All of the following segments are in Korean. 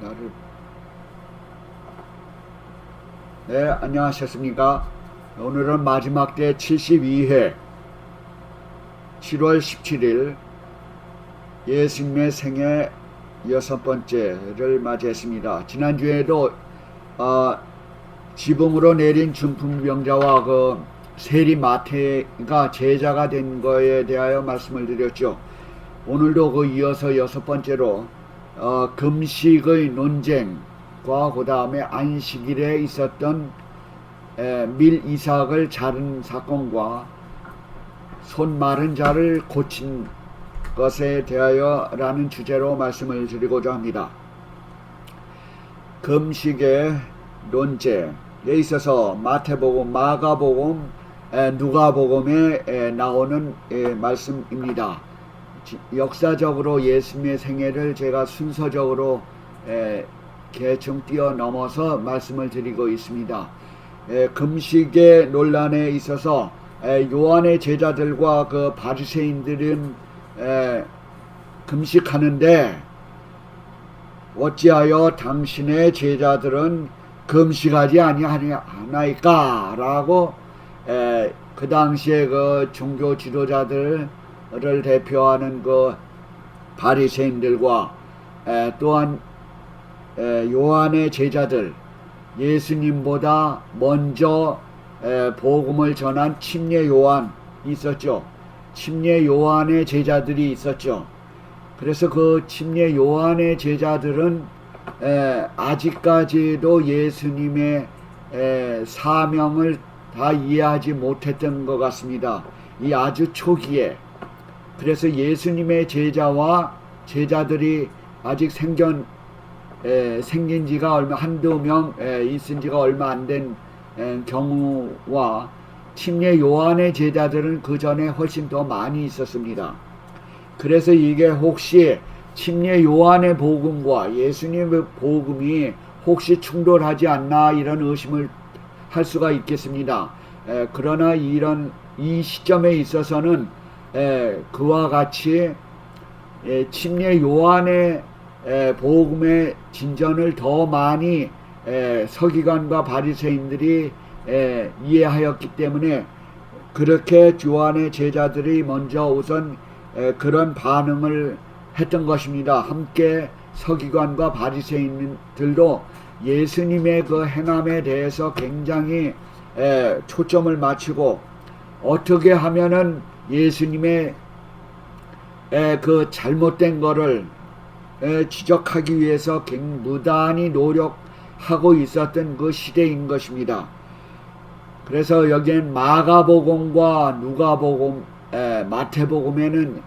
나를 네, 안녕하셨습니까? 오늘은 마지막 때 72회 7월 17일 예수님의 생애 6번째를 맞이했습니다. 지난주에도 지붕으로 내린 중풍병자와 그 세리 마태가 제자가 된 거에 대하여 말씀을 드렸죠. 오늘도 그 이어서 6번째로 금식의 논쟁과 그 다음에 안식일에 있었던 밀 이삭을 자른 사건과 손 마른 자를 고친 것에 대하여 라는 주제로 말씀을 드리고자 합니다. 금식의 논쟁에 있어서 마태복음, 마가복음, 누가복음에 나오는 말씀입니다. 역사적으로 예수님의 생애를 제가 순서적으로 대충 뛰어넘어서 말씀을 드리고 있습니다. 금식의 논란에 있어서 요한의 제자들과 그 바리새인들은 금식하는데 어찌하여 당신의 제자들은 금식하지 아니하나이까? 라고 그 당시에 그 종교 지도자들을 대표하는 그 바리새인들과 또한 요한의 제자들, 예수님보다 먼저 복음을 전한 침례 요한 있었죠. 침례 요한의 제자들이 있었죠. 그래서 그 침례 요한의 제자들은 아직까지도 예수님의 사명을 다 이해하지 못했던 것 같습니다. 이 아주 초기에. 그래서 예수님의 제자와 제자들이 아직 생긴 지가 한두 명 있은 지가 얼마 안 된 경우와 침례 요한의 제자들은 그 전에 훨씬 더 많이 있었습니다. 그래서 이게 혹시 침례 요한의 복음과 예수님의 복음이 혹시 충돌하지 않나 이런 의심을 할 수가 있겠습니다. 그러나 이 시점에 있어서는 그와 같이 침례 요한의 복음의 진전을 더 많이 서기관과 바리새인들이 이해하였기 때문에 그렇게 요한의 제자들이 먼저 우선 그런 반응을 했던 것입니다. 함께 서기관과 바리새인들도 예수님의 그 행함에 대해서 굉장히 초점을 맞추고 어떻게 하면은 예수님의 그 잘못된 거를 지적하기 위해서 무단히 노력하고 있었던 그 시대인 것입니다. 그래서 여기엔 마가복음과 누가복음, 마태복음에는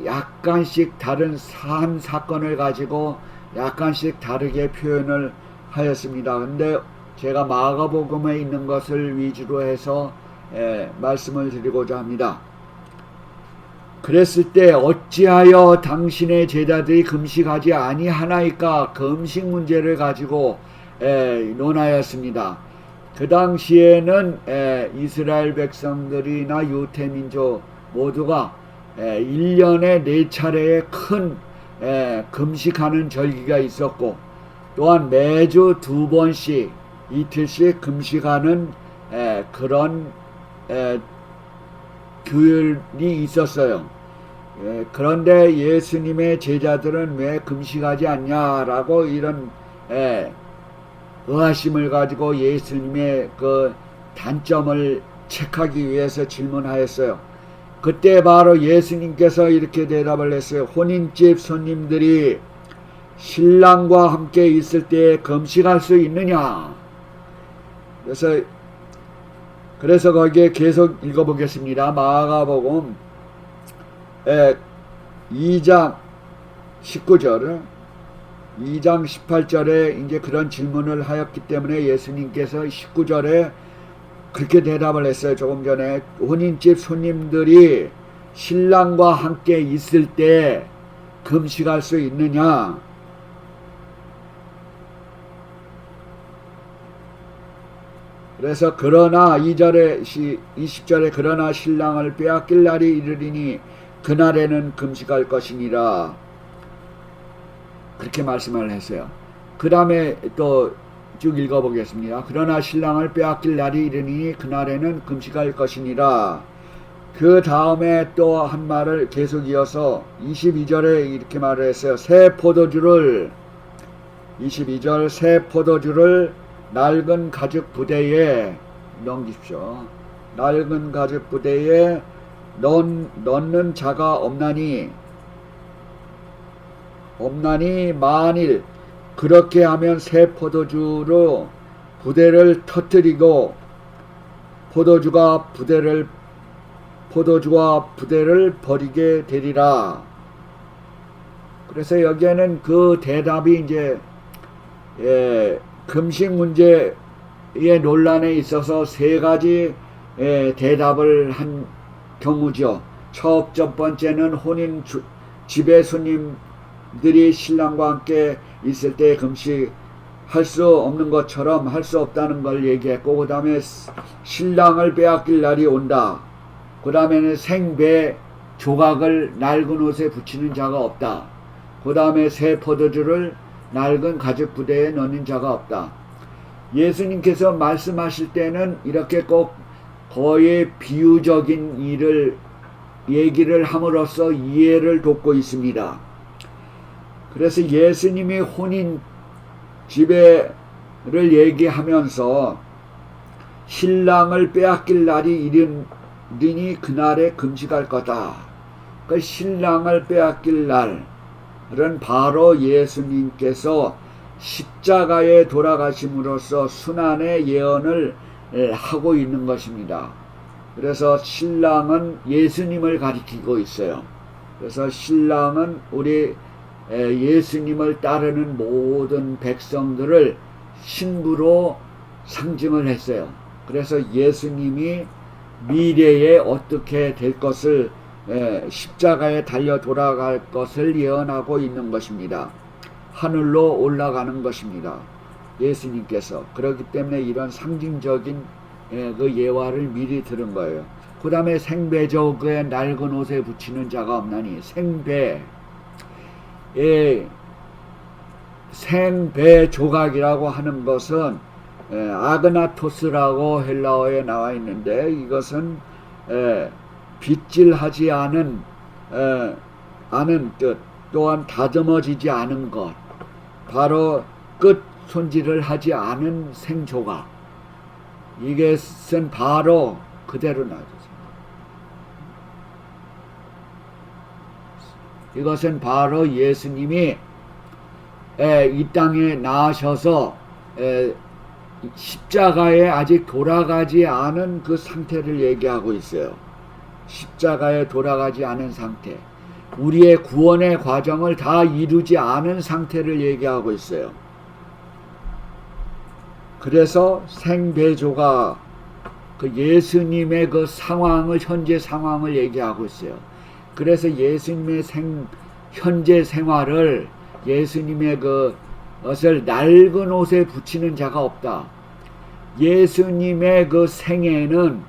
약간씩 다른 한 사건을 가지고 약간씩 다르게 표현을 하였습니다. 근데 제가 마가복음에 있는 것을 위주로 해서 말씀을 드리고자 합니다. 그랬을 때 어찌하여 당신의 제자들이 금식하지 아니하나이까? 금식 문제를 가지고 논하였습니다. 그 당시에는 이스라엘 백성들이나 유대민족 모두가 1년에 4차례의 큰 금식하는 절기가 있었고 또한 매주 2번씩 이틀씩 금식하는 그런 규율이 있었어요. 그런데 예수님의 제자들은 왜 금식하지 않냐라고 이런 의아심을 가지고 예수님의 그 단점을 체크하기 위해서 질문하였어요. 그때 바로 예수님께서 이렇게 대답을 했어요. 혼인집 손님들이 신랑과 함께 있을 때 금식할 수 있느냐? 그래서 거기에 계속 읽어보겠습니다. 마가복음 2장 19절, 2장 18절에 이제 그런 질문을 하였기 때문에 예수님께서 19절에 그렇게 대답을 했어요. 조금 전에 혼인집 손님들이 신랑과 함께 있을 때 금식할 수 있느냐? 그래서 그러나 20절에 그러나 신랑을 빼앗길 날이 이르리니 그날에는 금식할 것이니라 그렇게 말씀을 했어요. 그 다음에 또 쭉 읽어보겠습니다. 그러나 신랑을 빼앗길 날이 이르니 그날에는 금식할 것이니라. 그 다음에 또 한 말을 계속 이어서 22절에 이렇게 말을 했어요. 새 포도주를 22절 새 포도주를 낡은 가죽 부대에 넘기십시오. 낡은 가죽 부대에 넣는 자가 없나니 만일 그렇게 하면 새 포도주로 부대를 터뜨리고 포도주와 부대를 버리게 되리라. 그래서 여기에는 그 대답이 이제 금식 문제의 논란에 있어서 세 가지 대답을 한 경우죠. 첫 번째는 혼인 집에 손님들이 신랑과 함께 있을 때 금식할 수 없는 것처럼 할 수 없다는 걸 얘기했고, 그 다음에 신랑을 빼앗길 날이 온다. 그 다음에는 생배 조각을 낡은 옷에 붙이는 자가 없다. 그 다음에 새 포도주를 낡은 가죽 부대에 넣는 자가 없다. 예수님께서 말씀하실 때는 이렇게 꼭 거의 비유적인 얘기를 함으로써 이해를 돕고 있습니다. 그래서 예수님이 혼인 지배를 얘기하면서 신랑을 빼앗길 날이 이르니 그날에 금식할 거다. 그 신랑을 빼앗길 날은 바로 예수님께서 십자가에 돌아가심으로써 순환의 예언을 하고 있는 것입니다. 그래서 신랑은 예수님을 가리키고 있어요. 그래서 신랑은 우리 예수님을 따르는 모든 백성들을 신부로 상징을 했어요. 그래서 예수님이 미래에 어떻게 될 것을 십자가에 달려 돌아갈 것을 예언하고 있는 것입니다. 하늘로 올라가는 것입니다. 예수님께서. 그렇기 때문에 이런 상징적인 그 예화를 미리 들은 거예요. 그 다음에 생배조그에 낡은 옷에 붙이는 자가 없나니 생배 조각이라고 하는 것은 아그나토스라고 헬라어에 나와 있는데, 이것은 빗질하지 않은 뜻, 또한 다듬어지지 않은 것, 바로 끝 손질을 하지 않은 생조각, 이것은 바로 그대로 놔주세요. 이것은 바로 예수님이 이 땅에 나셔서 십자가에 아직 돌아가지 않은 그 상태를 얘기하고 있어요. 십자가에 돌아가지 않은 상태, 우리의 구원의 과정을 다 이루지 않은 상태를 얘기하고 있어요. 그래서 생배조가 그 예수님의 그 상황을, 현재 상황을 얘기하고 있어요. 그래서 예수님의 현재 생활을, 예수님의 그것을 낡은 옷에 붙이는 자가 없다. 예수님의 그 생애는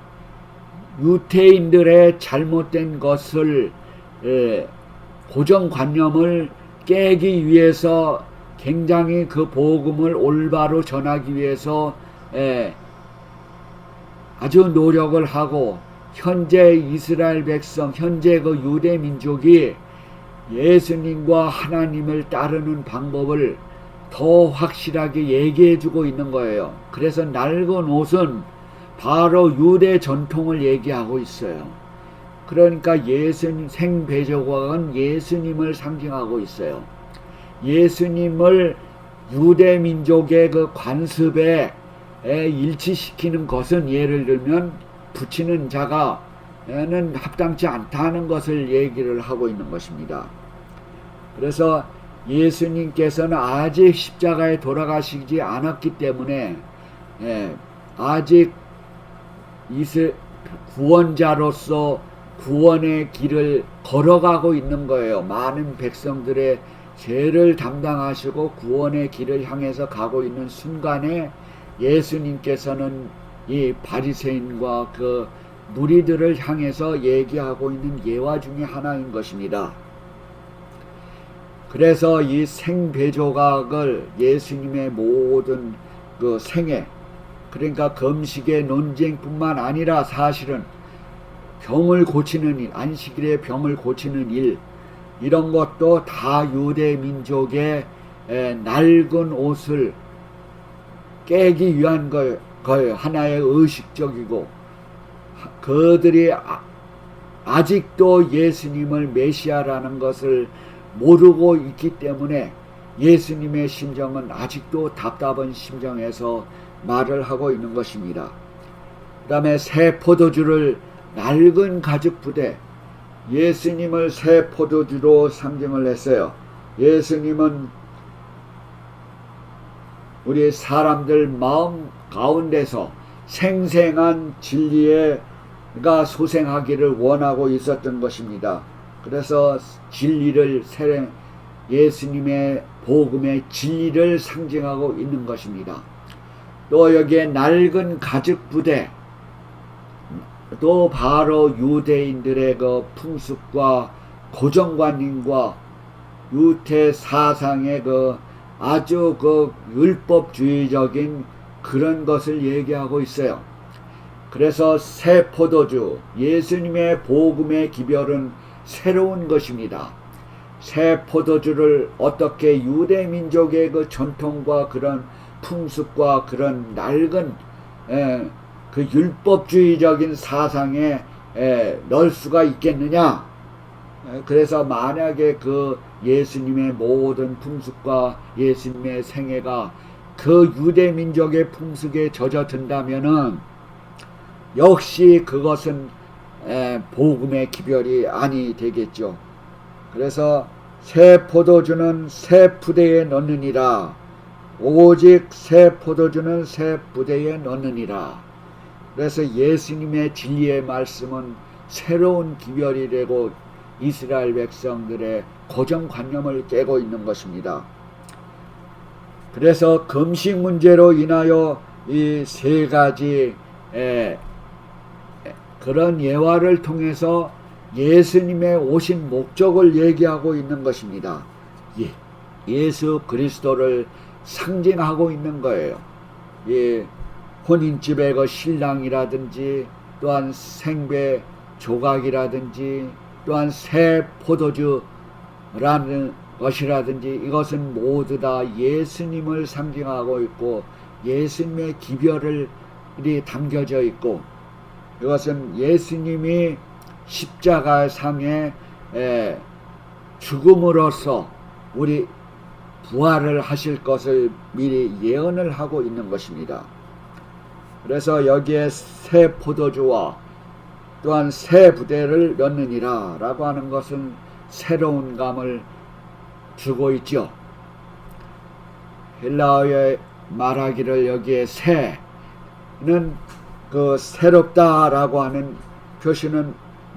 유태인들의 잘못된 것을, 고정관념을 깨기 위해서 굉장히 그 복음을 올바로 전하기 위해서 아주 노력을 하고, 현재 이스라엘 백성, 현재 그 유대 민족이 예수님과 하나님을 따르는 방법을 더 확실하게 얘기해 주고 있는 거예요. 그래서 낡은 옷은 바로 유대 전통을 얘기하고 있어요. 그러니까 예수님 생배조각은 예수님을 상징하고 있어요. 예수님을 유대 민족의 그 관습에 일치시키는 것은, 예를 들면 붙이는 자가는 합당치 않다는 것을 얘기를 하고 있는 것입니다. 그래서 예수님께서는 아직 십자가에 돌아가시지 않았기 때문에 아직 구원자로서 구원의 길을 걸어가고 있는 거예요. 많은 백성들의 죄를 담당하시고 구원의 길을 향해서 가고 있는 순간에 예수님께서는 이 바리새인과 그 무리들을 향해서 얘기하고 있는 예화 중에 하나인 것입니다. 그래서 이 생배조각을 예수님의 모든 그 생애, 그러니까 금식의 논쟁뿐만 아니라 사실은 병을 고치는 일, 안식일에 병을 고치는 일, 이런 것도 다 유대 민족의 낡은 옷을 깨기 위한 거예요. 하나의 의식적이고, 그들이 아직도 예수님을 메시아라는 것을 모르고 있기 때문에 예수님의 심정은 아직도 답답한 심정에서 말을 하고 있는 것입니다. 그 다음에 새 포도주를 낡은 가죽 부대, 예수님을 새 포도주로 상징을 했어요. 예수님은 우리 사람들 마음 가운데서 생생한 진리가 소생하기를 원하고 있었던 것입니다. 그래서 진리를, 예수님의 복음의 진리를 상징하고 있는 것입니다. 또 여기에 낡은 가죽 부대, 또 바로 유대인들의 그 풍습과 고정관념과 유태 사상의 그 아주 그 율법주의적인 그런 것을 얘기하고 있어요. 그래서 새 포도주, 예수님의 복음의 기별은 새로운 것입니다. 새 포도주를 어떻게 유대민족의 그 전통과 그런 풍습과 그런 낡은 그 율법주의적인 사상에 넣을 수가 있겠느냐. 그래서 만약에 그 예수님의 모든 풍습과 예수님의 생애가 그 유대민족의 풍습에 젖어든다면은 역시 그것은 복음의 기별이 아니 되겠죠. 그래서 새 포도주는 새 부대에 넣느니라. 오직 새 포도주는 새 부대에 넣느니라. 그래서 예수님의 진리의 말씀은 새로운 기별이 되고 이스라엘 백성들의 고정관념을 깨고 있는 것입니다. 그래서 금식 문제로 인하여 이 세 가지 그런 예화를 통해서 예수님의 오신 목적을 얘기하고 있는 것입니다. 예수 그리스도를 상징하고 있는 거예요. 혼인집의 그 신랑이라든지, 또한 생배 조각이라든지, 또한 새 포도주라는 것이라든지, 이것은 모두 다 예수님을 상징하고 있고 예수님의 기별이 담겨져 있고, 이것은 예수님이 십자가상에 죽음으로써 우리 부활을 하실 것을 미리 예언을 하고 있는 것입니다. 그래서 여기에 새 포도주와 또한 새 부대를 넣느니라 라고 하는 것은 새로운 감을 주고 있죠. 헬라어의 말하기를 여기에 새는 그 새롭다 라고 하는 표시는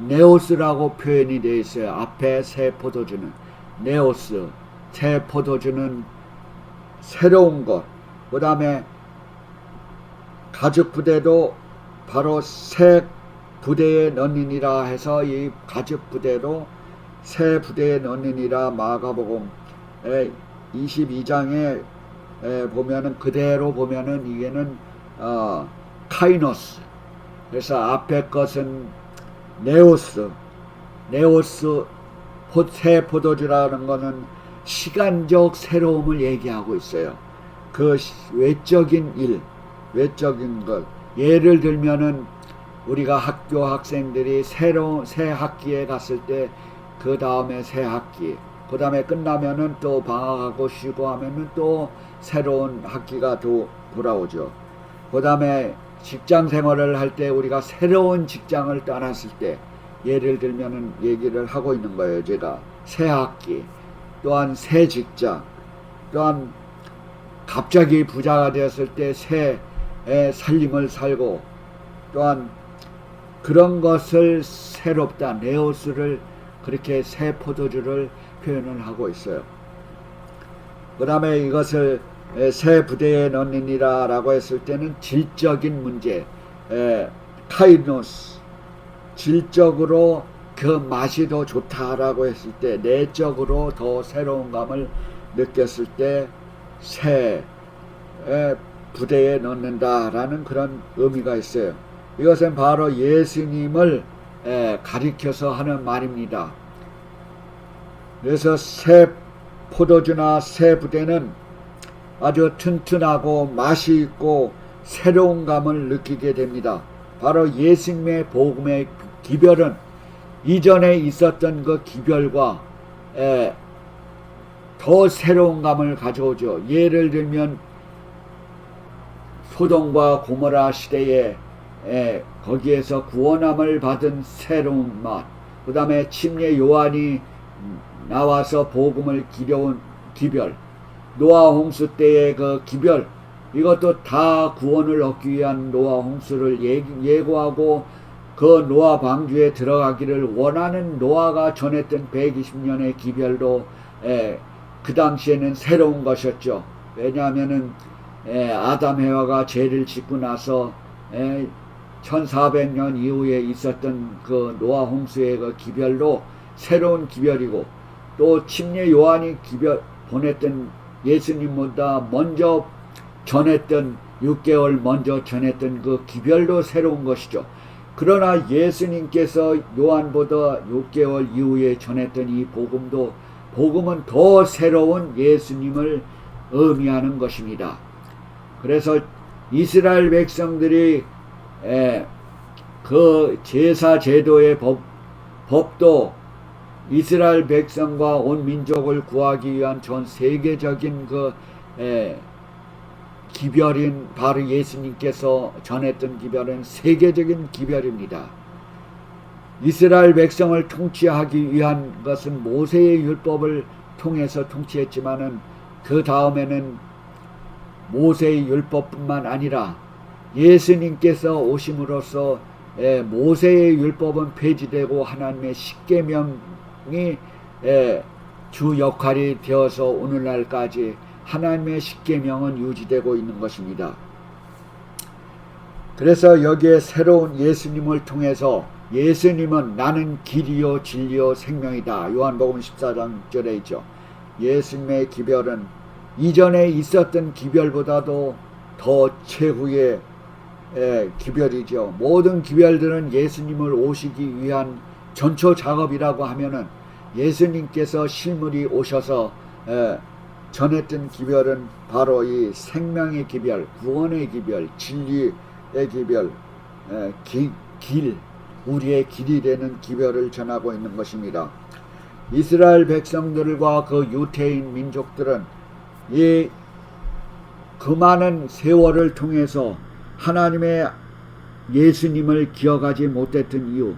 네오스라고 표현이 되어 있어요. 앞에 새 포도주는 네오스, 새 포도주는 새로운 것. 그 다음에 가죽 부대도 바로 새 부대에 넣느니라 해서 이 가죽 부대로 새 부대에 넣느니라 마가복음 22장에 보면은 그대로 보면은 이게는 카이노스. 그래서 앞에 것은 네오스 새 포도주라는 것은 시간적 새로움을 얘기하고 있어요. 그 외적인 일, 외적인 것. 예를 들면은 우리가 학교 학생들이 새 학기에 갔을 때 그 다음에 새 학기, 그 다음에 끝나면은 또 방학하고 쉬고 하면은 또 새로운 학기가 돌아오죠. 그 다음에 직장 생활을 할 때 우리가 새로운 직장을 떠났을 때 예를 들면은 얘기를 하고 있는 거예요. 제가 새 학기, 또한 새 직장, 또한 갑자기 부자가 되었을 때 새 살림을 살고, 또한 그런 것을 새롭다, 네오스를 그렇게 새 포도주를 표현을 하고 있어요. 그 다음에 이것을 새 부대에 넣느니라 라고 했을 때는 질적인 문제, 카이노스, 질적으로 그 맛이 더 좋다라고 했을 때, 내적으로 더 새로운 감을 느꼈을 때 새 부대에 넣는다라는 그런 의미가 있어요. 이것은 바로 예수님을 가리켜서 하는 말입니다. 그래서 새 포도주나 새 부대는 아주 튼튼하고 맛이 있고 새로운 감을 느끼게 됩니다. 바로 예수님의 복음의 기별은 이전에 있었던 그 기별과 더 새로운 감을 가져오죠. 예를 들면 소돔과 고모라 시대에 거기에서 구원함을 받은 새로운 맛, 그 다음에 침례 요한이 나와서 복음을 기려온 기별, 노아 홍수 때의 그 기별, 이것도 다 구원을 얻기 위한 노아 홍수를 예고하고 그 노아 방주에 들어가기를 원하는 노아가 전했던 120년의 기별도 그 당시에는 새로운 것이었죠. 왜냐하면은 아담 해와가 죄를 짓고 나서 1400년 이후에 있었던 그 노아 홍수의 그 기별도 새로운 기별이고, 또 침례 요한이 기별 보냈던 예수님보다 먼저 전했던 6개월 먼저 전했던 그 기별도 새로운 것이죠. 그러나 예수님께서 요한보다 6개월 이후에 전했던 이 복음은 더 새로운 예수님을 의미하는 것입니다. 그래서 이스라엘 백성들이 그 제사 제도의 법도 이스라엘 백성과 온 민족을 구하기 위한 전 세계적인 그 기별인 바로 예수님께서 전했던 기별은 세계적인 기별입니다. 이스라엘 백성을 통치하기 위한 것은 모세의 율법을 통해서 통치했지만은 그 다음에는 모세의 율법뿐만 아니라 예수님께서 오심으로써 모세의 율법은 폐지되고 하나님의 십계명이 주 역할이 되어서 오늘날까지 하나님의 십계명은 유지되고 있는 것입니다. 그래서 여기에 새로운 예수님을 통해서 예수님은 나는 길이요 진리요 생명이다. 요한복음 14장 6절에 있죠. 예수님의 기별은 이전에 있었던 기별보다도 더 최후의 기별이죠. 모든 기별들은 예수님을 오시기 위한 전초 작업이라고 하면은 예수님께서 실물이 오셔서 전했던 기별은 바로 이 생명의 기별, 구원의 기별, 진리의 기별, 우리의 길이 되는 기별을 전하고 있는 것입니다. 이스라엘 백성들과 그 유태인 민족들은 그 많은 세월을 통해서 하나님의 예수님을 기억하지 못했던 이유,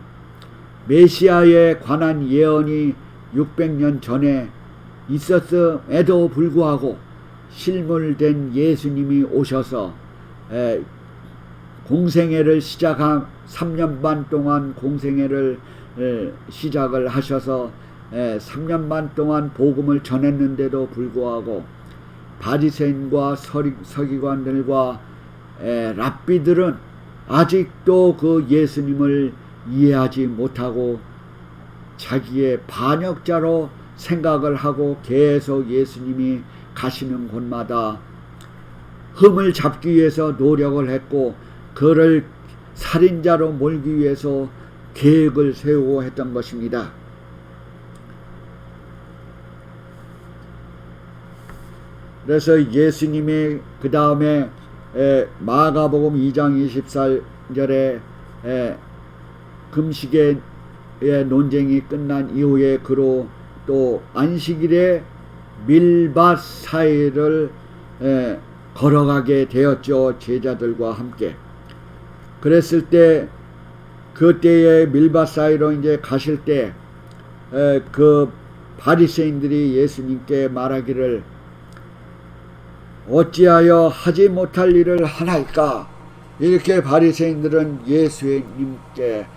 메시아에 관한 예언이 600년 전에 있었음에도 불구하고 실물된 예수님이 오셔서 공생애를 시작한 3년 반 동안 공생애를 시작을 하셔서 3년 반 동안 복음을 전했는데도 불구하고 바리새인과 서기관들과 랍비들은 아직도 그 예수님을 이해하지 못하고 자기의 반역자로 생각을 하고 계속 예수님이 가시는 곳마다 흠을 잡기 위해서 노력을 했고 그를 살인자로 몰기 위해서 계획을 세우고 했던 것입니다. 그래서 예수님이 그 다음에 마가복음 2장 24절에 금식의 논쟁이 끝난 이후에 그로 또 안식일에 밀밭 사이를 걸어가게 되었죠. 제자들과 함께. 그랬을 때 그때의 밀밭 사이로 이제 가실 때 그 바리새인들이 예수님께 말하기를 어찌하여 하지 못할 일을 하나이까? 이렇게 바리새인들은 예수님께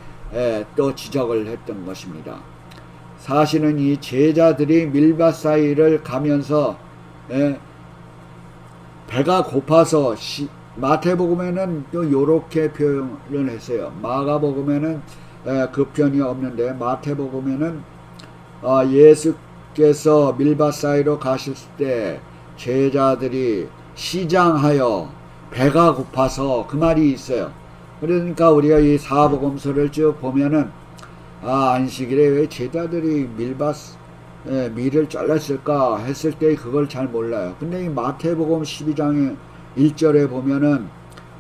또 지적을 했던 것입니다. 사실은 이 제자들이 밀밭 사이를 가면서 배가 고파서 마태복음에는 또 요렇게 표현을 했어요. 마가복음에는 그 편이 없는데, 마태복음에는 예수께서 밀밭 사이로 가실 때 제자들이 시장하여 배가 고파서, 그 말이 있어요. 그러니까 우리가 이 사복음서를 쭉 보면은 안식일에 왜 제자들이 밀을 잘랐을까 했을 때 그걸 잘 몰라요. 근데 이 마태복음 12장의 1절에 보면은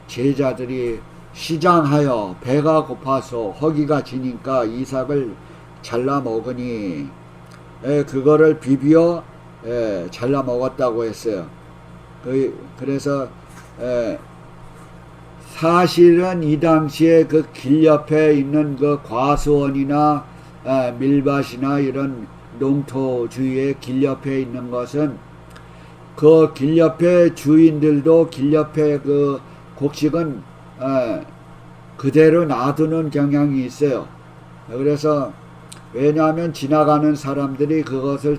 제자들이 시장하여 배가 고파서 허기가 지니까 이삭을 잘라 먹으니, 그거를 비비어 잘라 먹었다고 했어요. 그래서 사실은 이 당시에 그 길 옆에 있는 그 과수원이나 밀밭이나 이런 농토 주위의 길 옆에 있는 것은 그 길 옆에 주인들도 길 옆에 그 곡식은 그대로 놔두는 경향이 있어요. 그래서 왜냐하면 지나가는 사람들이 그것을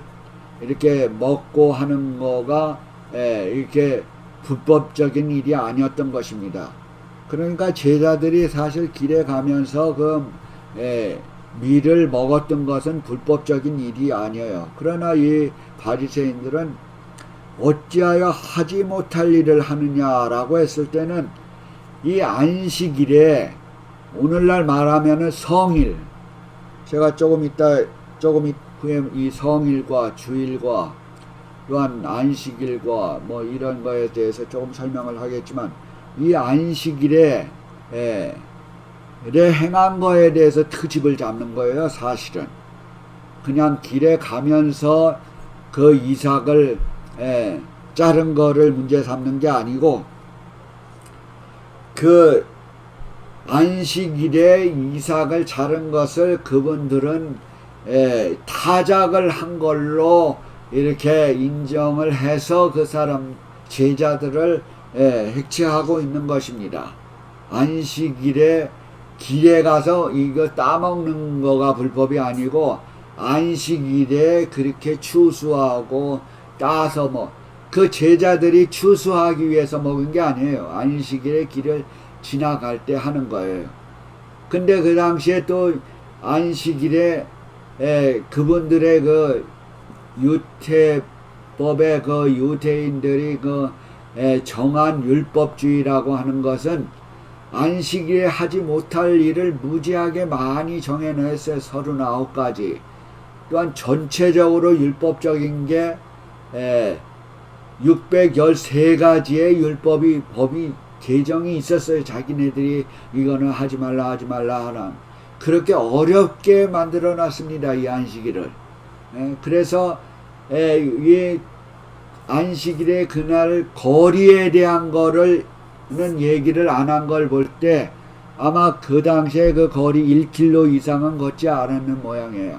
이렇게 먹고 하는 거가 이렇게 불법적인 일이 아니었던 것입니다. 그러니까 제자들이 사실 길에 가면서 그 밀을 먹었던 것은 불법적인 일이 아니에요. 그러나 이 바리새인들은 어찌하여 하지 못할 일을 하느냐라고 했을 때는, 이 안식일에 오늘날 말하면은 성일, 제가 조금 후에 이 성일과 주일과 또한 안식일과 뭐 이런 거에 대해서 조금 설명을 하겠지만, 이 안식일에 행한 거에 대해서 트집을 잡는 거예요. 사실은 그냥 길에 가면서 그 이삭을 자른 거를 문제 삼는 게 아니고, 그 안식일에 이삭을 자른 것을 그분들은 타작을 한 걸로 이렇게 인정을 해서 그 사람 제자들을 해치하고 있는 것입니다. 안식일에 길에 가서 이거 따먹는 거가 불법이 아니고, 안식일에 그렇게 추수하고 따서 그 제자들이 추수하기 위해서 먹은 게 아니에요. 안식일에 길을 지나갈 때 하는 거예요. 근데 그 당시에 또 안식일에 그분들의 그 유태법의 그 유대인들이 그 정한 율법주의라고 하는 것은 안식일에 하지 못할 일을 무지하게 많이 정해냈어요. 39가지. 또한 전체적으로 율법적인 게 613가지의 법이 개정이 있었어요. 자기네들이 이거는 하지 말라 하는. 그렇게 어렵게 만들어 놨습니다. 이 안식일을. 그래서 이 안식일의 그날 거리에 대한 거를 얘기를 안 한 걸 볼 때 아마 그 당시에 그 거리 1km 이상은 걷지 않았는 모양이에요.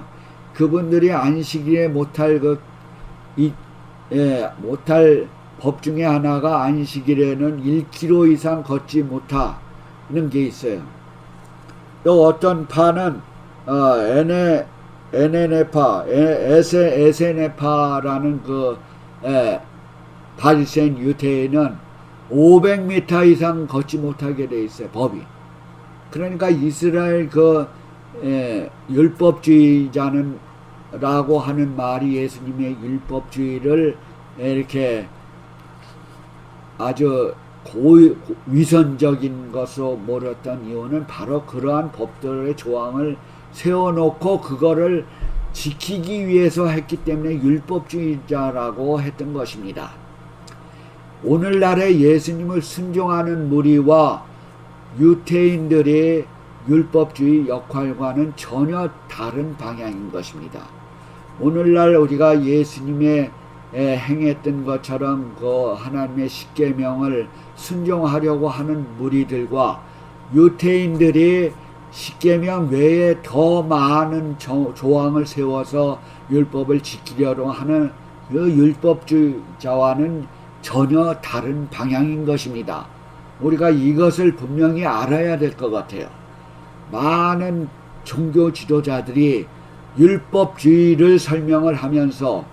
그분들이 안식일에 못할 못할 법 중에 하나가 안식일에는 1km 이상 걷지 못하는 게 있어요. 또 어떤 파는 에세네파라는 그 바리새인 유대인은 500m 이상 걷지 못하게 돼 있어요. 법이. 그러니까 이스라엘 그 율법주의자는 라고 하는 말이 예수님의 율법주의를 이렇게 아주 위선적인 것으로 몰았던 이유는 바로 그러한 법들의 조항을 세워놓고 그거를 지키기 위해서 했기 때문에 율법주의자라고 했던 것입니다. 오늘날의 예수님을 순종하는 무리와 유태인들의 율법주의 역할과는 전혀 다른 방향인 것입니다. 오늘날 우리가 예수님의 행했던 것처럼 그 하나님의 십계명을 순종하려고 하는 무리들과 유태인들이 십계명 외에 더 많은 조항을 세워서 율법을 지키려고 하는 그 율법주의자와는 전혀 다른 방향인 것입니다. 우리가 이것을 분명히 알아야 될 것 같아요. 많은 종교 지도자들이 율법주의를 설명을 하면서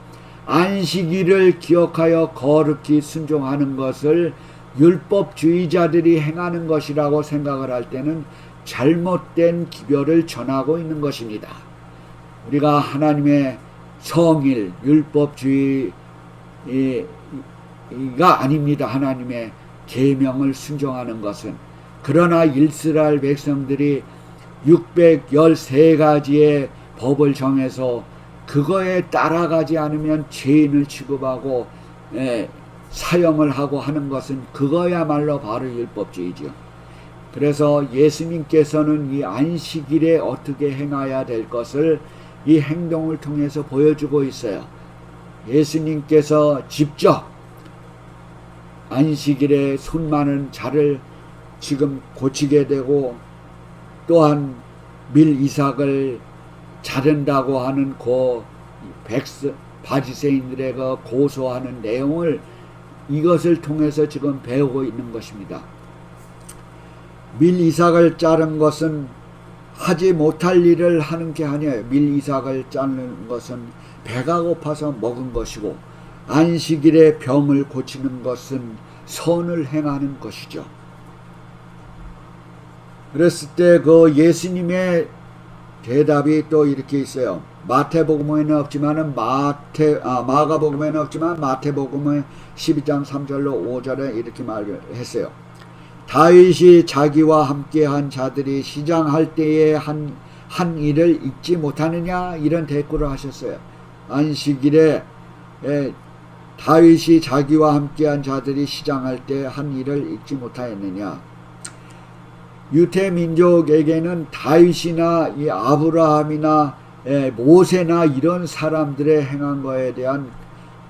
안식일을 기억하여 거룩히 순종하는 것을 율법주의자들이 행하는 것이라고 생각을 할 때는 잘못된 기별을 전하고 있는 것입니다. 우리가 하나님의 성일, 율법주의가 아닙니다. 하나님의 계명을 순종하는 것은. 그러나 이스라엘 백성들이 613가지의 법을 정해서 그거에 따라가지 않으면 죄인을 취급하고 사형을 하고 하는 것은 그거야말로 바로 율법주의죠. 그래서 예수님께서는 이 안식일에 어떻게 행해야 될 것을 이 행동을 통해서 보여주고 있어요. 예수님께서 직접 안식일에 손 많은 자를 지금 고치게 되고, 또한 밀 이삭을 자른다고 하는 바리새인들의 고소하는 내용을 이것을 통해서 지금 배우고 있는 것입니다. 밀 이삭을 자른 것은 하지 못할 일을 하는 게 아니에요. 밀 이삭을 자르는 것은 배가 고파서 먹은 것이고, 안식일에 병을 고치는 것은 선을 행하는 것이죠. 그랬을 때 그 예수님의 대답이 또 이렇게 있어요. 마태복음에는 없지만은 마가복음에는 없지만 마태복음의 12장 3절로 5절에 이렇게 말했어요. 다윗이 자기와 함께한 자들이 시장할 때에 한 일을 잊지 못하느냐, 이런 대꾸를 하셨어요. 안식일에 다윗이 자기와 함께한 자들이 시장할 때 한 일을 잊지 못하였느냐. 유대민족에게는 다윗이나 이 아브라함이나 모세나 이런 사람들의 행한 거에 대한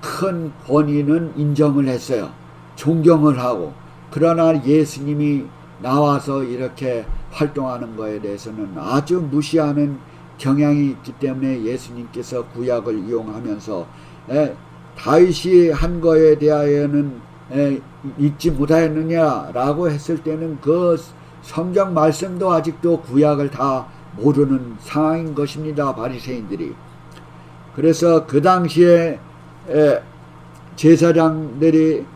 큰 권위는 인정을 했어요. 존경을 하고. 그러나 예수님이 나와서 이렇게 활동하는 거에 대해서는 아주 무시하는 경향이 있기 때문에 예수님께서 구약을 이용하면서 다윗이 한 거에 대하여는 잊지 못하였느냐라고 했을 때는 그 성경 말씀도 아직도 구약을 다 모르는 상황인 것입니다. 바리새인들이. 그래서 그 당시에 제사장들이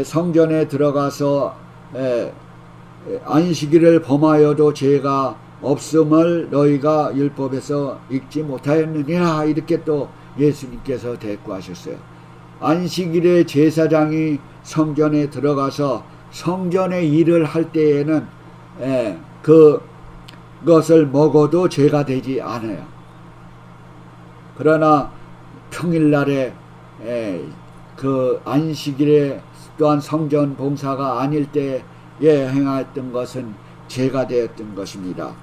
성전에 들어가서 안식일을 범하여도 죄가 없음을 너희가 율법에서 읽지 못하였느냐, 이렇게 또 예수님께서 대꾸하셨어요. 안식일에 제사장이 성전에 들어가서 성전의 일을 할 때에는 그것을 먹어도 죄가 되지 않아요. 그러나 평일날에 그 안식일에 또한 성전 봉사가 아닐 때에 행했던 것은 죄가 되었던 것입니다.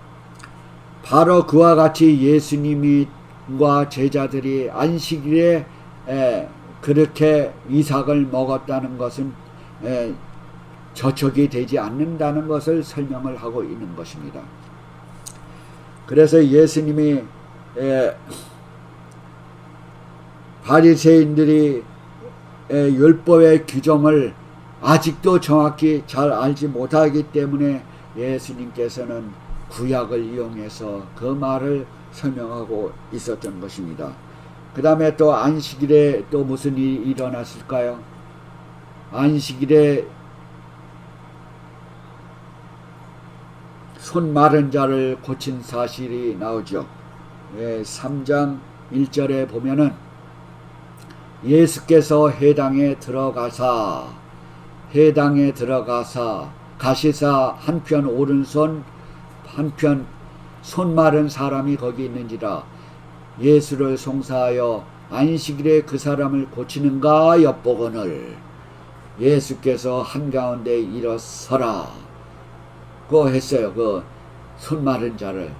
바로 그와 같이 예수님과 제자들이 안식일에 그렇게 이삭을 먹었다는 것은 저촉이 되지 않는다는 것을 설명을 하고 있는 것입니다. 그래서 예수님이 바리새인들이 율법의 규정을 아직도 정확히 잘 알지 못하기 때문에 예수님께서는 구약을 이용해서 그 말을 설명하고 있었던 것입니다. 그 다음에 또 안식일에 또 무슨 일이 일어났을까요? 안식일에 손 마른 자를 고친 사실이 나오죠. 3장 1절에 보면은 예수께서 회당에 들어가사 가시사 한편 오른손 한편 손 마른 사람이 거기 있는지라. 예수를 송사하여 안식일에 그 사람을 고치는가 엿보거늘 예수께서 한가운데 일어서라 고 했어요. 그 손 마른 자를.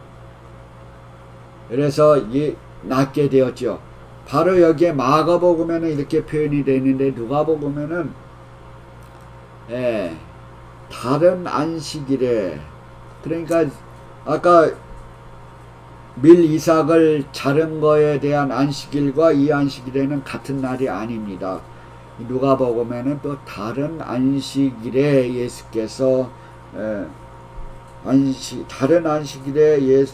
그래서 낫게 되었죠. 바로 여기에 마가복음에는 이렇게 표현이 되어 있는데 누가복음에는 다른 안식일에, 그러니까 아까 밀 이삭을 자른 거에 대한 안식일과 이 안식일에는 같은 날이 아닙니다. 누가복음에는 또 다른 안식일에 예수께서 다른 안식일에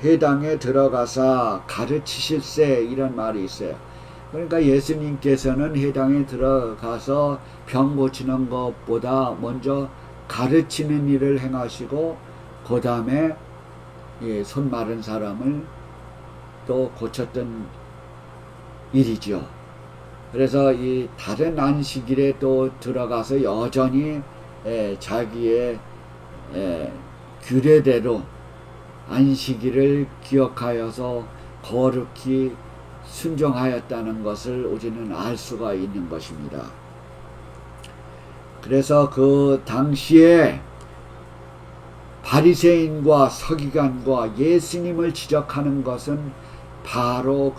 회당에 들어가서 가르치실세, 이런 말이 있어요. 그러니까 예수님께서는 회당에 들어가서 병 고치는 것보다 먼저 가르치는 일을 행하시고 그 다음에 손 마른 사람을 또 고쳤던 일이죠. 그래서 이 다른 안식일에 또 들어가서 여전히 자기의 규례대로 안식일을 기억하여서 거룩히 순종하였다는 것을 우리는 알 수가 있는 것입니다. 그래서 그 당시에 바리새인과 서기관과 예수님을 지적하는 것은 바로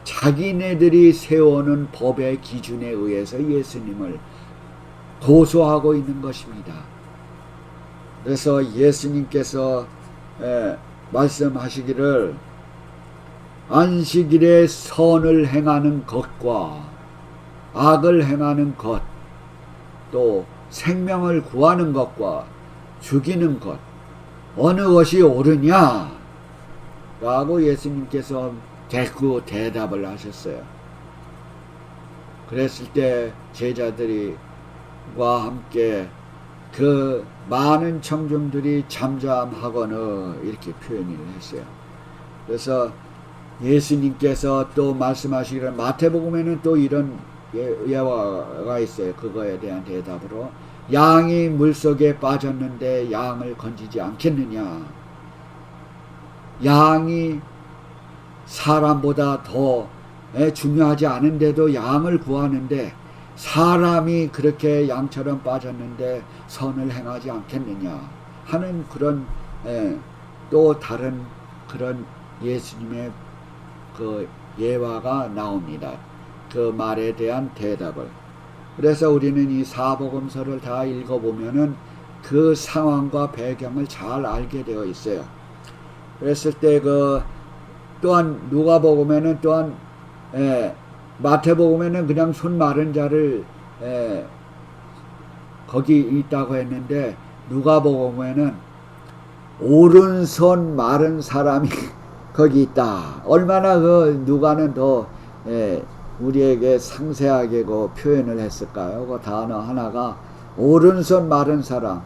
자기네들이 세우는 법의 기준에 의해서 예수님을 고소하고 있는 것입니다. 그래서 예수님께서 말씀하시기를 안식일에 선을 행하는 것과 악을 행하는 것, 또 생명을 구하는 것과 죽이는 것, 어느 것이 옳으냐? 라고 예수님께서 대답을 하셨어요. 그랬을 때 제자들과 함께 그 많은 청중들이 잠잠하거늘 이렇게 표현을 했어요. 그래서 예수님께서 또 말씀하시기를 마태복음에는 또 이런 예화가 있어요. 그거에 대한 대답으로 양이 물속에 빠졌는데 양을 건지지 않겠느냐. 양이 사람보다 더 중요하지 않은데도 양을 구하는데 사람이 그렇게 양처럼 빠졌는데 선을 행하지 않겠느냐 하는 그런 또 다른 그런 예수님의 그 예화가 나옵니다. 그 말에 대한 대답을. 그래서 우리는 이 사복음서를 다 읽어보면은 그 상황과 배경을 잘 알게 되어 있어요. 그랬을 때 또한 누가복음에는 또한 마태복음에는 그냥 손 마른 자를 거기 있다고 했는데 누가복음에는 오른손 마른 사람이 거기 있다. 얼마나 누가는 더 우리에게 상세하게 표현을 했을까요? 그 단어 하나가 오른손 마른 사람.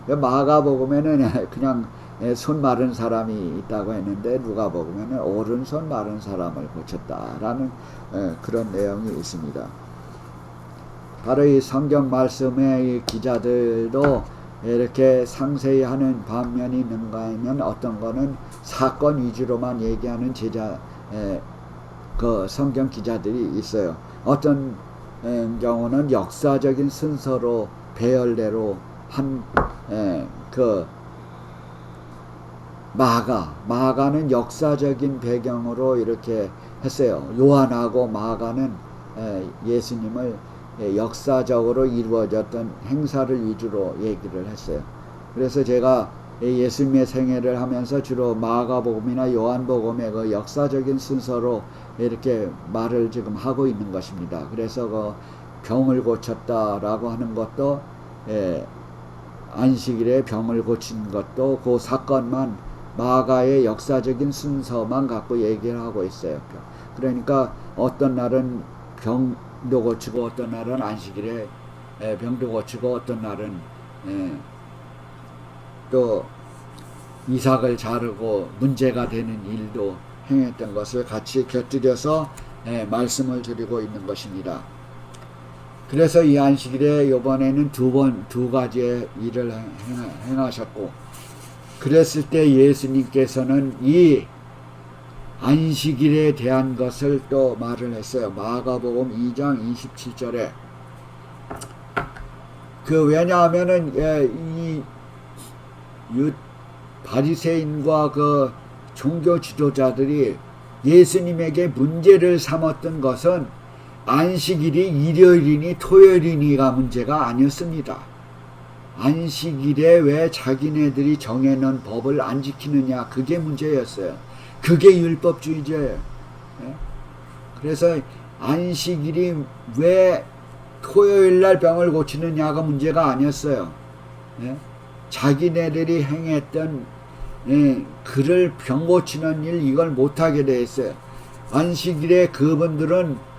마가복음에는 그냥 손 마른 사람이 있다고 했는데 누가복음에는 오른손 마른 사람을 고쳤다라는 그런 내용이 있습니다. 바로 이 성경 말씀의 이 기자들도 이렇게 상세히 하는 반면이 있는가 하면 어떤 거는 사건 위주로만 얘기하는 그 성경 기자들이 있어요. 어떤 경우는 역사적인 순서로 배열대로 한 마가는 역사적인 배경으로 이렇게 했어요. 요한하고 마가는 예수님을 역사적으로 이루어졌던 행사를 위주로 얘기를 했어요. 그래서 제가 예수님의 생애를 하면서 주로 마가복음이나 요한복음의 그 역사적인 순서로 이렇게 말을 지금 하고 있는 것입니다. 그래서 병을 고쳤다라고 하는 것도 안식일에 병을 고친 것도 그 사건만 마가의 역사적인 순서만 갖고 얘기를 하고 있어요. 그러니까 어떤 날은 병도 고치고 어떤 날은 안식일에 병도 고치고 어떤 날은 또 이삭을 자르고 문제가 되는 일도 행했던 것을 같이 곁들여서 말씀을 드리고 있는 것입니다. 그래서 이 안식일에 이번에는 두 가지의 일을 행하셨고, 그랬을 때 예수님께서는 이 안식일에 대한 것을 또 말을 했어요. 마가복음 2장 27절에. 왜냐하면은 이 바리새인과 그 종교 지도자들이 예수님에게 문제를 삼았던 것은 안식일이 일요일이니 토요일이니가 문제가 아니었습니다. 안식일에 왜 자기네들이 정해놓은 법을 안 지키느냐, 그게 문제였어요. 그게 율법주의제예요. 그래서 안식일이 왜 토요일날 병을 고치느냐가 문제가 아니었어요. 자기네들이 행했던 그를 병 고치는 일, 이걸 못하게 돼 있어요. 안식일에 그분들은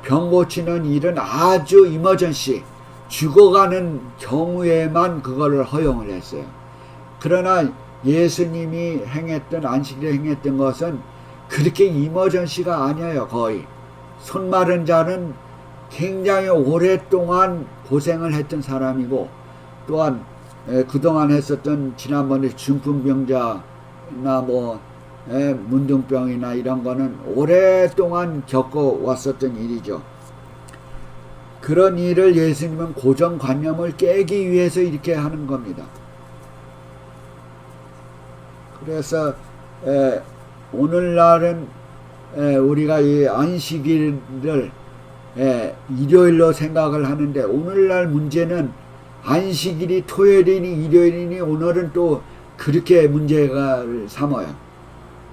병 고치는 일은 아주 이머전시, 죽어가는 경우에만 그거를 허용을 했어요. 그러나 예수님이 행했던 안식일에 행했던 것은 그렇게 이머전시가 아니에요. 거의 손 마른 자는 굉장히 오랫동안 고생을 했던 사람이고, 또한 그동안 했었던 지난번에 중풍병자나 뭐 문둥병이나 이런 거는 오랫동안 겪어왔었던 일이죠. 그런 일을 예수님은 고정관념을 깨기 위해서 이렇게 하는 겁니다. 그래서 오늘날은 우리가 이 안식일을 일요일로 생각을 하는데, 오늘날 문제는 안식일이 토요일이니 일요일이니 오늘은 또 그렇게 문제가 삼아요.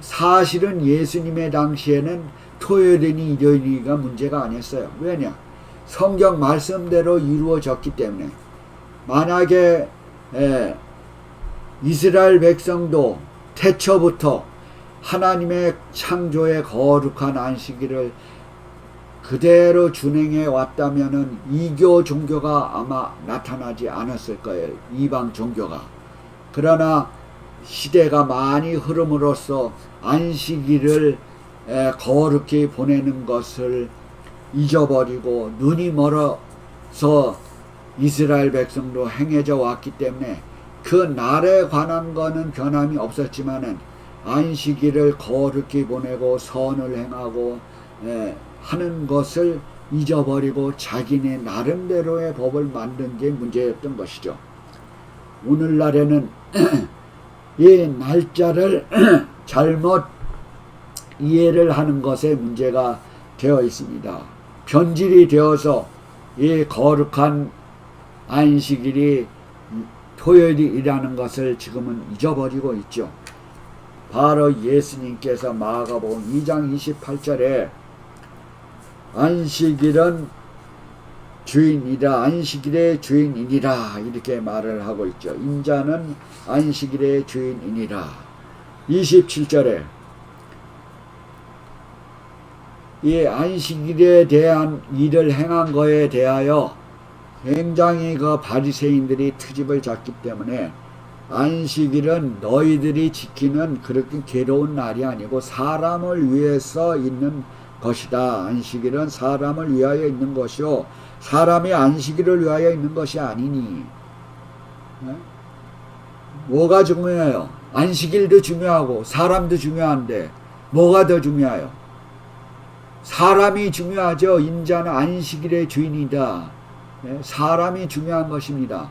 사실은 예수님의 당시에는 토요일이니 일요일이가 문제가 아니었어요. 왜냐? 성경 말씀대로 이루어졌기 때문에. 만약에 이스라엘 백성도 태초부터 하나님의 창조의 거룩한 안식일을 그대로 준행해 왔다면은 이교 종교가 아마 나타나지 않았을 거예요. 이방 종교가. 그러나 시대가 많이 흐름으로써 안식일을 거룩히 보내는 것을 잊어버리고 눈이 멀어서 이스라엘 백성도 행해져 왔기 때문에 그 날에 관한 거는 변함이 없었지만은 안식일을 거룩히 보내고 선을 행하고 하는 것을 잊어버리고 자기네 나름대로의 법을 만든 게 문제였던 것이죠. 오늘날에는 이 날짜를 잘못 이해를 하는 것에 문제가 되어 있습니다. 변질이 되어서 이 거룩한 안식일이 토요일이라는 것을 지금은 잊어버리고 있죠. 바로 예수님께서 마가복음 2장 28절에 안식일은 주인이라, 안식일의 주인이니라 이렇게 말을 하고 있죠. 인자는 안식일의 주인이니라. 27절에 이 안식일에 대한 일을 행한 거에 대하여 굉장히 그 바리새인들이 트집을 잡기 때문에, 안식일은 너희들이 지키는 그렇게 괴로운 날이 아니고 사람을 위해서 있는 것이다. 안식일은 사람을 위하여 있는 것이요 사람이 안식일을 위하여 있는 것이 아니니. 뭐가 중요해요? 안식일도 중요하고 사람도 중요한데 뭐가 더 중요해요? 사람이 중요하죠. 인자는 안식일의 주인이다. 사람이 중요한 것입니다.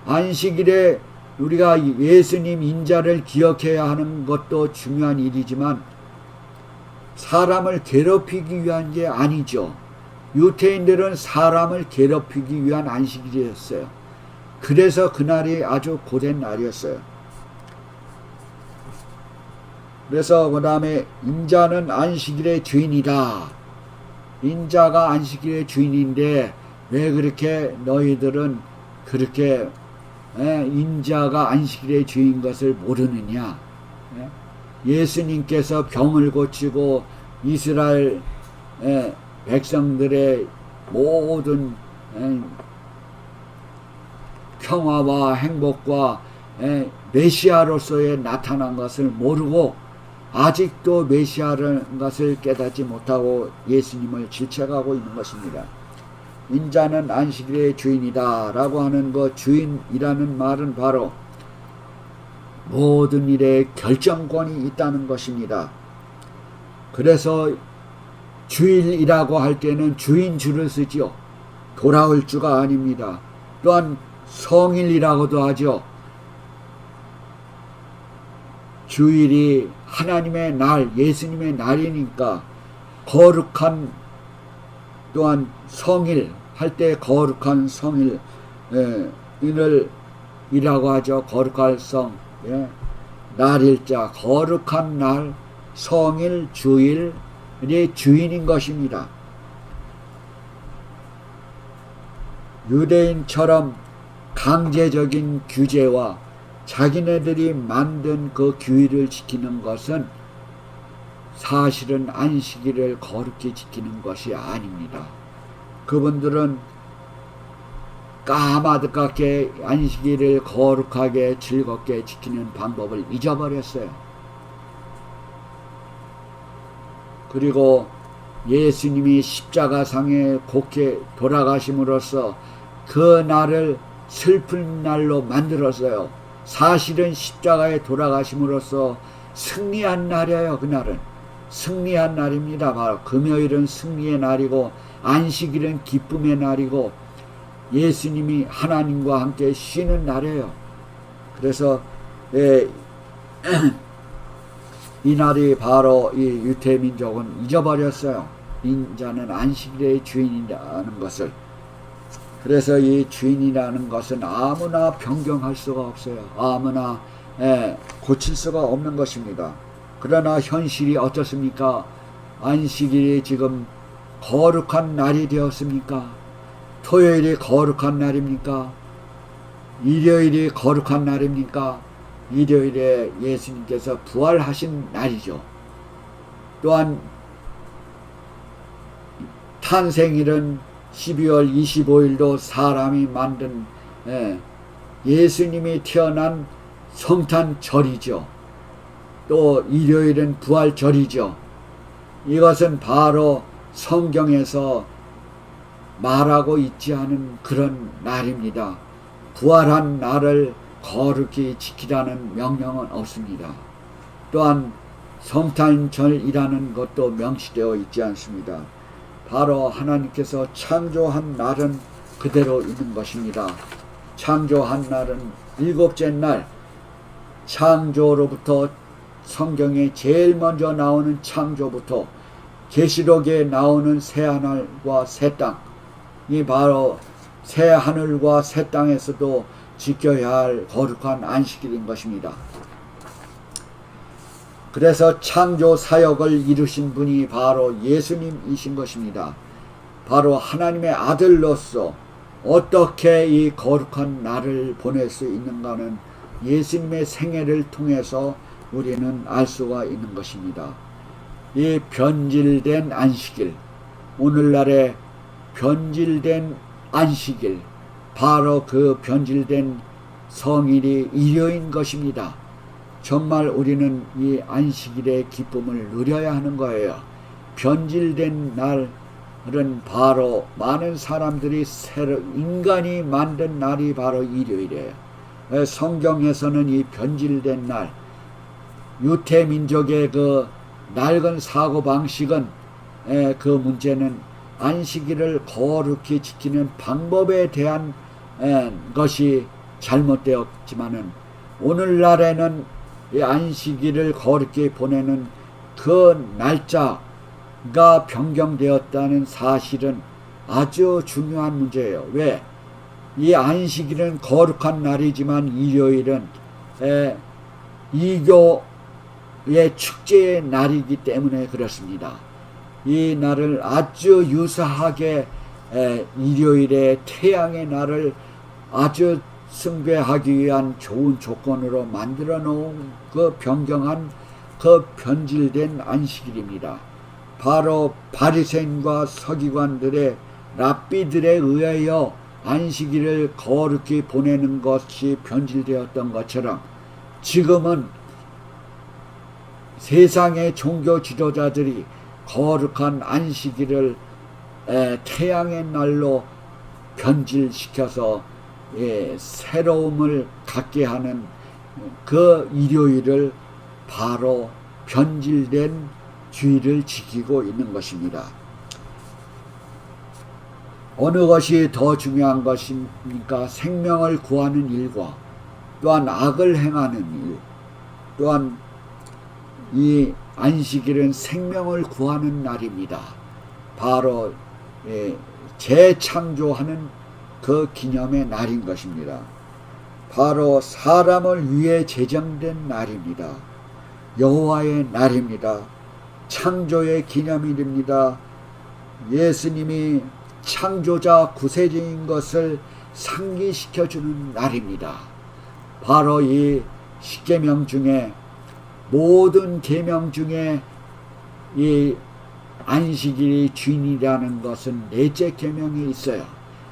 안식일에 우리가 예수님 인자를 기억해야 하는 것도 중요한 일이지만 사람을 괴롭히기 위한 게 아니죠. 유대인들은 사람을 괴롭히기 위한 안식일이었어요. 그래서 그날이 아주 고된 날이었어요. 그래서 그 다음에 인자는 안식일의 주인이다. 인자가 안식일의 주인인데 왜 그렇게 너희들은 그렇게 인자가 안식일의 주인 것을 모르느냐. 예수님께서 병을 고치고 이스라엘 백성들의 모든 평화와 행복과 메시아로서의 나타난 것을 모르고 아직도 메시아라는 것을 깨닫지 못하고 예수님을 질책하고 있는 것입니다. 인자는 안식일의 주인이다 라고 하는 그 주인이라는 말은 바로 모든 일에 결정권이 있다는 것입니다. 그래서 주일이라고 할 때는 주인주를 쓰지요. 돌아올 주가 아닙니다. 또한 성일이라고도 하죠. 주일이 하나님의 날, 예수님의 날이니까 거룩한, 또한 성일 할 때 거룩한 성일 이라고 하죠. 거룩할 성, 날일자, 거룩한 날, 성일, 주일의 주인인 것입니다. 유대인처럼 강제적인 규제와 자기네들이 만든 그 규율을 지키는 것은 사실은 안식일을 거룩히 지키는 것이 아닙니다. 그분들은 까마득하게 안식일을 거룩하게 즐겁게 지키는 방법을 잊어버렸어요. 그리고 예수님이 십자가상에 곡해 돌아가심으로써 그 날을 슬픈 날로 만들었어요. 사실은 십자가에 돌아가심으로써 승리한 날이에요. 그날은 승리한 날입니다. 바로 금요일은 승리의 날이고 안식일은 기쁨의 날이고 예수님이 하나님과 함께 쉬는 날이에요. 그래서 이 날이 바로 이 유대민족은 잊어버렸어요. 인자는 안식일의 주인이라는 것을. 그래서 이 주인이라는 것은 아무나 변경할 수가 없어요. 아무나 고칠 수가 없는 것입니다. 그러나 현실이 어떻습니까? 안식일이 지금 거룩한 날이 되었습니까? 토요일이 거룩한 날입니까? 일요일이 거룩한 날입니까? 일요일에 예수님께서 부활하신 날이죠. 또한 탄생일은 12월 25일도 사람이 만든 예수님이 태어난 성탄절이죠. 또 일요일은 부활절이죠. 이것은 바로 성경에서 말하고 있지 않은 그런 날입니다. 부활한 날을 거룩히 지키라는 명령은 없습니다. 또한 성탄절이라는 것도 명시되어 있지 않습니다. 바로 하나님께서 창조한 날은 그대로 있는 것입니다. 창조한 날은 일곱째 날, 창조로부터 성경에 제일 먼저 나오는 창조부터 계시록에 나오는 새하늘과 새 땅이 바로 새하늘과 새 땅에서도 지켜야 할 거룩한 안식일인 것입니다. 그래서 창조 사역을 이루신 분이 바로 예수님이신 것입니다. 바로 하나님의 아들로서 어떻게 이 거룩한 날을 보낼 수 있는가는 예수님의 생애를 통해서 우리는 알 수가 있는 것입니다. 이 변질된 안식일, 오늘날의 변질된 안식일, 바로 그 변질된 성일이 일요인 것입니다. 정말 우리는 이 안식일의 기쁨을 누려야 하는 거예요. 변질된 날은 바로 많은 사람들이 새로 인간이 만든 날이 바로 일요일이에요. 성경에서는 이 변질된 날, 유태민족의 그 낡은 사고방식은 그 문제는 안식일을 거룩히 지키는 방법에 대한 것이 잘못되었지만은 오늘날에는 이 안식일을 거룩히 보내는 그 날짜가 변경되었다는 사실은 아주 중요한 문제예요. 왜? 이 안식일은 거룩한 날이지만 일요일은 이교의 축제의 날이기 때문에 그렇습니다. 이 날을 아주 유사하게 일요일에 태양의 날을 아주 숭배하기 위한 좋은 조건으로 만들어 놓은 그 변경한 그 변질된 안식일입니다. 바로 바리새인과 서기관들의 랍비들에 의하여 안식일을 거룩히 보내는 것이 변질되었던 것처럼 지금은 세상의 종교 지도자들이 거룩한 안식일을 태양의 날로 변질시켜서 새로움을 갖게 하는 그 일요일을 바로 변질된 주의를 지키고 있는 것입니다. 어느 것이 더 중요한 것입니까? 생명을 구하는 일과 또한 악을 행하는 일, 또한 이 안식일은 생명을 구하는 날입니다. 바로 재창조하는 그 기념의 날인 것입니다. 바로 사람을 위해 제정된 날입니다. 여호와의 날입니다. 창조의 기념일입니다. 예수님이 창조자 구세주인 것을 상기시켜주는 날입니다. 바로 이 십계명 중에 모든 계명 중에 이 안식일이 주인이라는 것은 넷째 계명이 있어요.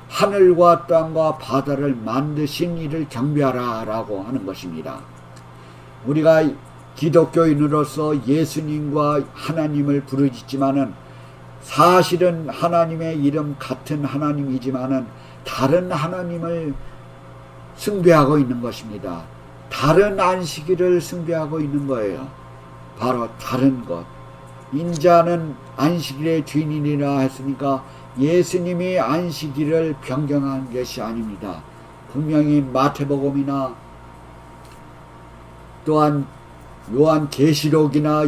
하늘과 땅과 바다를 만드신 이를 경배하라 라고 하는 것입니다. 우리가 기독교인으로서 예수님과 하나님을 부르짖지만은 사실은 하나님의 이름 같은 하나님이지만은 다른 하나님을 숭배하고 있는 것입니다. 다른 안식일을 숭배하고 있는 거예요. 바로 다른 것. 인자는 안식일의 주인이라 했으니까 예수님이 안식일을 변경한 것이 아닙니다. 분명히 마태복음이나 또한 요한계시록이나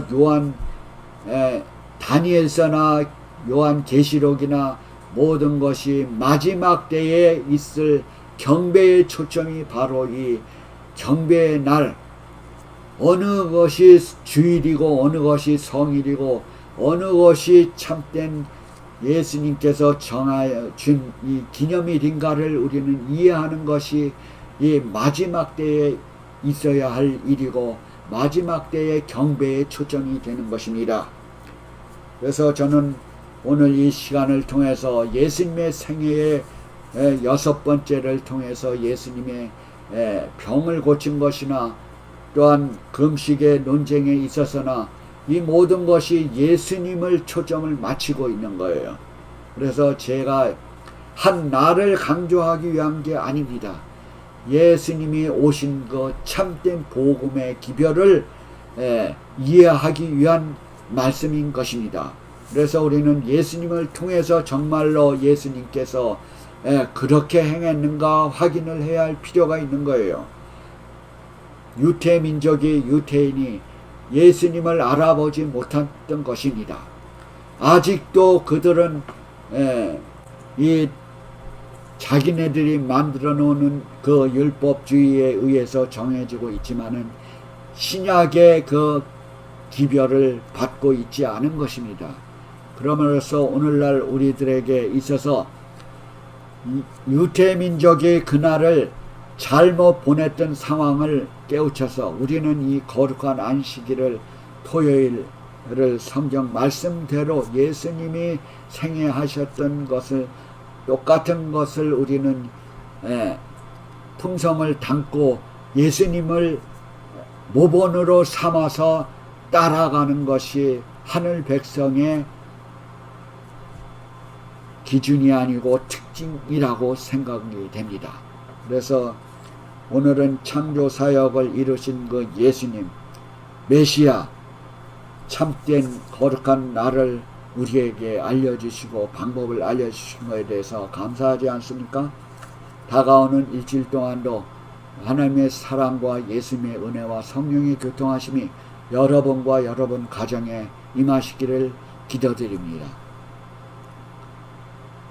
다니엘서나 요한계시록이나 모든 것이 마지막 때에 있을 경배의 초점이 바로 이 경배의 날, 어느 것이 주일이고 어느 것이 성일이고 어느 것이 참된 예수님께서 정하여 준 이 기념일인가를 우리는 이해하는 것이 이 마지막 때에 있어야 할 일이고 마지막 때의 경배의 초점이 되는 것입니다. 그래서 저는 오늘 이 시간을 통해서 예수님의 생애의 6번째를 통해서 예수님의 병을 고친 것이나 또한 금식의 논쟁에 있어서나 이 모든 것이 예수님을 초점을 맞추고 있는 거예요. 그래서 제가 한 날을 강조하기 위한 게 아닙니다. 예수님이 오신 그 참된 복음의 기별을 이해하기 위한 말씀인 것입니다. 그래서 우리는 예수님을 통해서 정말로 예수님께서 그렇게 행했는가 확인을 해야 할 필요가 있는 거예요. 유태민족이 유태인이 예수님을 알아보지 못했던 것입니다. 아직도 그들은 이 자기네들이 만들어 놓는 그 율법주의에 의해서 정해지고 있지만은 신약의 그 기별을 받고 있지 않은 것입니다. 그러므로서 오늘날 우리들에게 있어서 유태민족의 그날을 잘못 보냈던 상황을 깨우쳐서 우리는 이 거룩한 안식일을 토요일을 성경 말씀대로 예수님이 생애하셨던 것을 똑같은 것을 우리는 품성을 담고 예수님을 모본으로 삼아서 따라가는 것이 하늘 백성의 기준이 아니고 특징이라고 생각이 됩니다. 그래서 오늘은 창조사역을 이루신 그 예수님, 메시아, 참된 거룩한 날을 우리에게 알려주시고 방법을 알려주신 것에 대해서 감사하지 않습니까? 다가오는 일주일 동안도 하나님의 사랑과 예수님의 은혜와 성령의 교통하심이 여러분과 여러분 가정에 임하시기를 기도드립니다.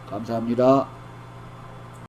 감사합니다.